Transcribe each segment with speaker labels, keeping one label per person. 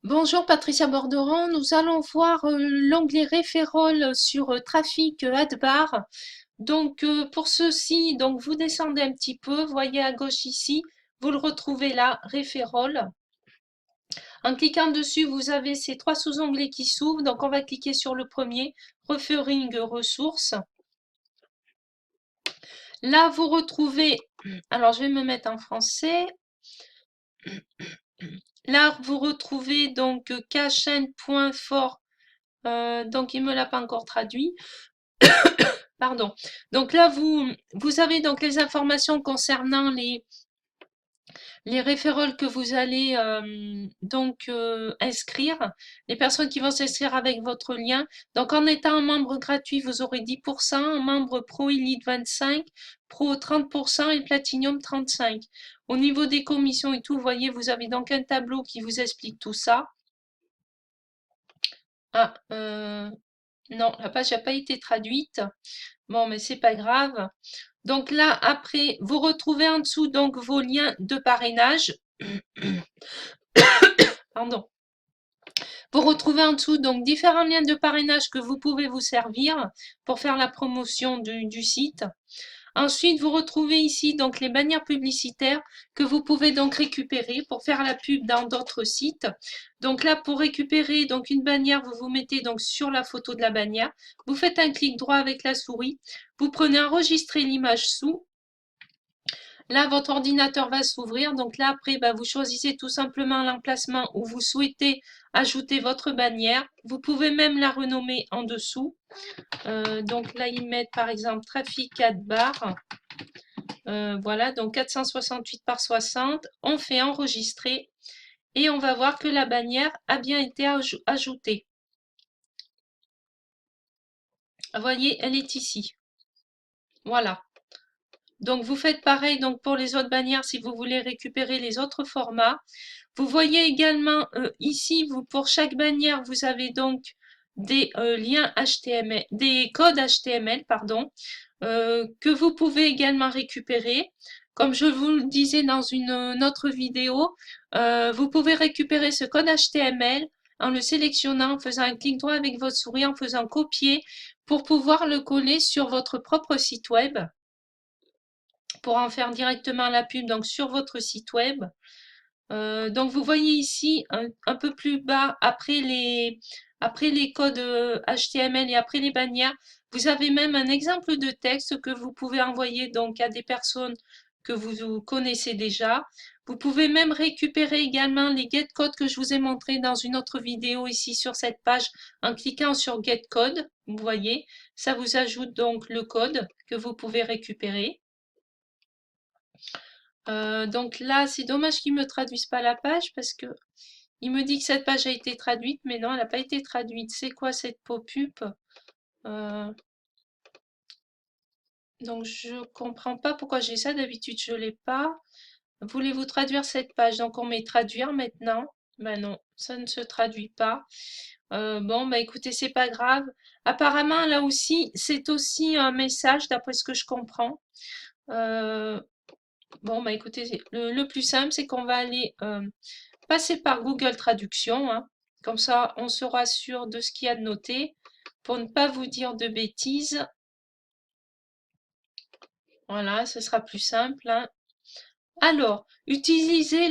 Speaker 1: Bonjour Patricia Borderon, nous allons voir l'onglet référol sur Trafic Adbar. Donc pour ceci, donc vous descendez un petit peu, voyez à gauche ici, vous le retrouvez là, référol. En cliquant dessus, vous avez ces trois sous-onglets qui s'ouvrent. Donc on va cliquer sur le premier, Referring ressources. Là vous retrouvez, alors je vais me mettre en français. Là vous retrouvez donc kchen.fort. Donc il me l'a pas encore traduit. Pardon. Donc là, vous avez donc les informations concernant les référents que vous allez inscrire, les personnes qui vont s'inscrire avec votre lien. Donc en étant un membre gratuit, vous aurez 10%, un membre Pro Elite 25%, Pro 30% et Platinum 35%. Au niveau des commissions et tout, vous voyez, vous avez donc un tableau qui vous explique tout ça. Ah, non, la page n'a pas été traduite. Bon, mais c'est pas grave. Donc là, après, vous retrouvez en dessous donc vos liens de parrainage. Pardon. Vous retrouvez en dessous donc différents liens de parrainage que vous pouvez vous servir pour faire la promotion du site. Ensuite, vous retrouvez ici donc les bannières publicitaires que vous pouvez donc récupérer pour faire la pub dans d'autres sites. Donc là, pour récupérer donc une bannière, vous vous mettez donc sur la photo de la bannière. Vous faites un clic droit avec la souris. Vous prenez enregistrer l'image sous. Là, votre ordinateur va s'ouvrir. Donc là, après, vous choisissez tout simplement l'emplacement où vous souhaitez ajouter votre bannière. Vous pouvez même la renommer en dessous. Donc là, ils mettent par exemple Trafic 4 bar. Voilà, donc 468 par 60. On fait enregistrer et on va voir que la bannière a bien été ajoutée. Vous voyez, elle est ici. Voilà. Donc vous faites pareil donc pour les autres bannières si vous voulez récupérer les autres formats. Vous voyez également ici, pour chaque bannière, vous avez donc des liens HTML, des codes HTML, pardon, que vous pouvez également récupérer. Comme je vous le disais dans une autre vidéo, vous pouvez récupérer ce code HTML en le sélectionnant, en faisant un clic droit avec votre souris, en faisant copier pour pouvoir le coller sur votre propre site web, pour en faire directement la pub donc sur votre site web. Donc vous voyez ici un peu plus bas, après les codes HTML et après les bannières, vous avez même un exemple de texte que vous pouvez envoyer donc à des personnes que vous connaissez déjà. Vous pouvez même récupérer également les get codes que je vous ai montré dans une autre vidéo ici sur cette page en cliquant sur get code. Vous voyez, ça vous ajoute donc le code que vous pouvez récupérer. Donc là, c'est dommage qu'ils me traduisent pas la page parce que il me dit que cette page a été traduite, mais non, elle n'a pas été traduite. C'est quoi cette pop-up? Donc je comprends pas pourquoi j'ai ça. D'habitude, je l'ai pas. Voulez-vous traduire cette page? Donc on met traduire maintenant. Ben non, ça ne se traduit pas. Bon, bah écoutez, c'est pas grave. Apparemment, là aussi, c'est aussi un message, d'après ce que je comprends. Bon, bah écoutez, le plus simple, c'est qu'on va aller passer par Google Traduction, hein. Comme ça, on sera sûr de ce qu'il y a de noté pour ne pas vous dire de bêtises. Voilà, ce sera plus simple, hein. Alors, utilisez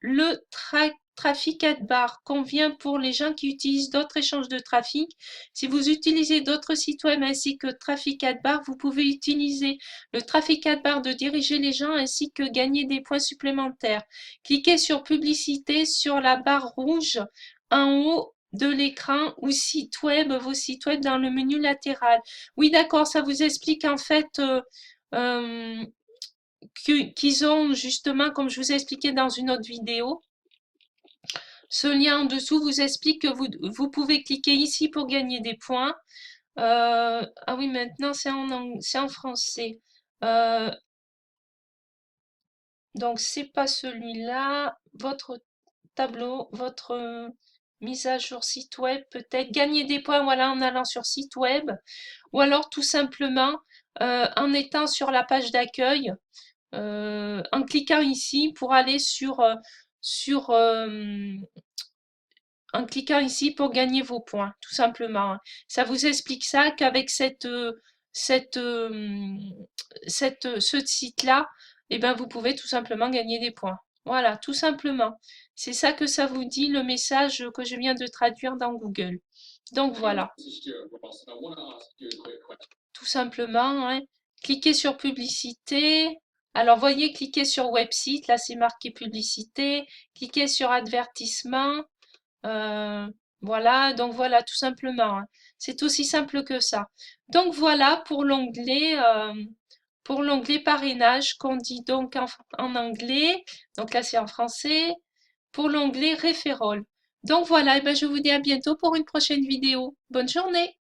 Speaker 1: le Traffic Adbar convient pour les gens qui utilisent d'autres échanges de trafic. Si vous utilisez d'autres sites web ainsi que Traffic Adbar, vous pouvez utiliser le Traffic Adbar de diriger les gens ainsi que gagner des points supplémentaires. Cliquez sur Publicité sur la barre rouge en haut de l'écran ou site web, vos sites web dans le menu latéral. Oui, d'accord, ça vous explique en fait euh, qu'ils ont justement, comme je vous ai expliqué dans une autre vidéo, ce lien en dessous vous explique que vous pouvez cliquer ici pour gagner des points. Ah oui, maintenant c'est en français. Euh, donc c'est pas celui-là. Votre tableau, votre mise à jour site web, peut-être gagner des points voilà, en allant sur site web. Ou alors tout simplement en étant sur la page d'accueil. En cliquant ici pour aller sur en cliquant ici pour gagner vos points, tout simplement. Hein. Ça vous explique ça qu'avec cette, ce site-là, eh ben, vous pouvez tout simplement gagner des points. Voilà, tout simplement. C'est ça que ça vous dit, le message que je viens de traduire dans Google. Donc voilà. Tout simplement, hein. Cliquez sur publicité. Alors, voyez, cliquez sur website. Là, c'est marqué publicité. Cliquez sur advertisement. Euh, voilà, donc voilà, tout simplement. Hein. C'est aussi simple que ça. Donc voilà pour l'onglet parrainage qu'on dit donc en anglais. Donc là, c'est en français. Pour l'onglet référol. Donc voilà, et ben je vous dis à bientôt pour une prochaine vidéo. Bonne journée!